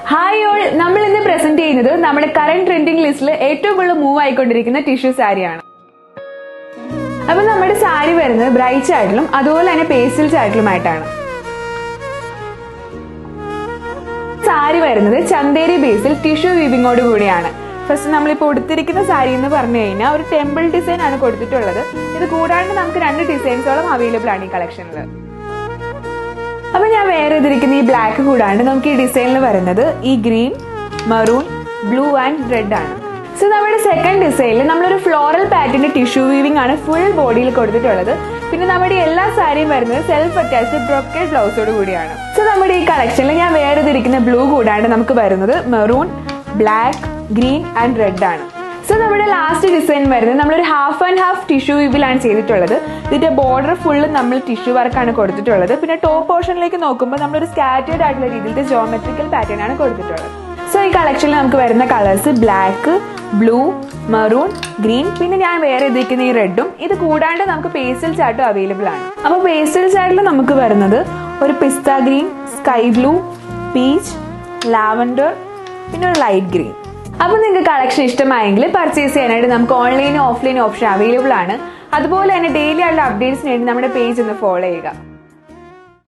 Hi all, നമ്മൾ ഇന്ന് present ചെയ്യുന്നത് നമ്മുടെ കറന്റ് ട്രെൻഡിംഗ് ലിസ്റ്റിൽ ഏറ്റവും കൂടുതൽ മൂവ് ആയിക്കൊണ്ടിരിക്കുന്ന ടിഷ്യൂ സാരിയാണ്. അപ്പൊ നമ്മുടെ സാരി വരുന്നത് ബ്രൈറ്റ് ചാർട്ടിലും അതുപോലെ തന്നെ പേസ്റ്റൽ ചാർട്ടിലുമായിട്ടാണ്. സാരി വരുന്നത് ചന്തേരി ബേസിൽ ടിഷ്യൂ വീവിങ്ങോട് കൂടിയാണ്. ഫസ്റ്റ് നമ്മളിപ്പോൾ ഉടുത്തിരിക്കുന്ന സാരി എന്ന് പറഞ്ഞു കഴിഞ്ഞാൽ ഒരു ടെമ്പിൾ ഡിസൈൻ ആണ് കൊടുത്തിട്ടുള്ളത്. ഇത് കൂടാണ്ട് നമുക്ക് 2 ഡിസൈൻസോളം അവൈലബിൾ ആണ് ഈ കളക്ഷനിൽ. അപ്പൊ ഞാൻ വേറെ ഇതിരിക്കുന്ന ഈ ബ്ലാക്ക് കൂടാണ്ട് നമുക്ക് ഈ ഡിസൈനിൽ വരുന്നത് ഈ green, maroon, blue and red ആണ്. സോ നമ്മുടെ സെക്കൻഡ് ഡിസൈനിൽ നമ്മളൊരു ഫ്ലോറൽ പാറ്റേണിന്റെ ടിഷ്യൂ വീവിംഗ് ആണ് ഫുൾ ബോഡിയിൽ കൊടുത്തിട്ടുള്ളത്. പിന്നെ നമ്മുടെ എല്ലാ സാരിയും വരുന്നത് സെൽഫ് അറ്റാച്ച്ഡ് ബ്രോക്കേഡ് ബ്ലൗസോട് കൂടിയാണ്. സോ നമ്മുടെ ഈ കളക്ഷനിൽ ഞാൻ വേറെ ഇതിരിക്കുന്ന ബ്ലൂ കൂടാണ്ട് നമുക്ക് വരുന്നത് maroon, black, green and red ആണ്. സോ നമ്മുടെ ലാസ്റ്റ് ഡിസൈൻ വരുന്നത് നമ്മളൊരു ഹാഫ് ആൻഡ് ഹാഫ് ടിഷ്യൂ വീവിലാണ് ചെയ്തിട്ടുള്ളത്. ഇതിന്റെ ബോർഡർ ഫുള്ള് നമ്മൾ ടിഷ്യൂ വർക്കാണ് കൊടുത്തിട്ടുള്ളത്. പിന്നെ ടോപ്പ് പോർഷനിലേക്ക് നോക്കുമ്പോൾ നമ്മളൊരു സ്കാറ്റേർഡ് ആയിട്ടുള്ള രീതിയിലത്തെ ജോമെട്രിക്കൽ പാറ്റേൺ ആണ് കൊടുത്തിട്ടുള്ളത്. സോ ഈ കളക്ഷനിൽ നമുക്ക് വരുന്ന colours black, blue, maroon, green, പിന്നെ ഞാൻ വേറെ ഇതിരിക്കുന്ന ഈ റെഡും. ഇത് കൂടാണ്ട് നമുക്ക് പേസ്റ്റൽ ചാർട്ടും അവൈലബിൾ ആണ്. അപ്പൊ പേസ്റ്റൽ ചാർട്ടിൽ നമുക്ക് വരുന്നത് ഒരു pista green, sky blue, peach, lavender, പിന്നെ ഒരു ലൈറ്റ് ഗ്രീൻ. അപ്പൊ നിങ്ങൾക്ക് കളക്ഷൻ ഇഷ്ടമായെങ്കിൽ പർച്ചേസ് ചെയ്യാനായിട്ട് നമുക്ക് ഓൺലൈനും ഓഫ്ലൈനും ഓപ്ഷൻ അവൈലബിൾ ആണ്. അതുപോലെ തന്നെ ഡെയിലി ആയിട്ടുള്ള അപ്ഡേറ്റ്സിന് വേണ്ടി നമ്മുടെ പേജ് ഒന്ന് ഫോളോ ചെയ്യുക.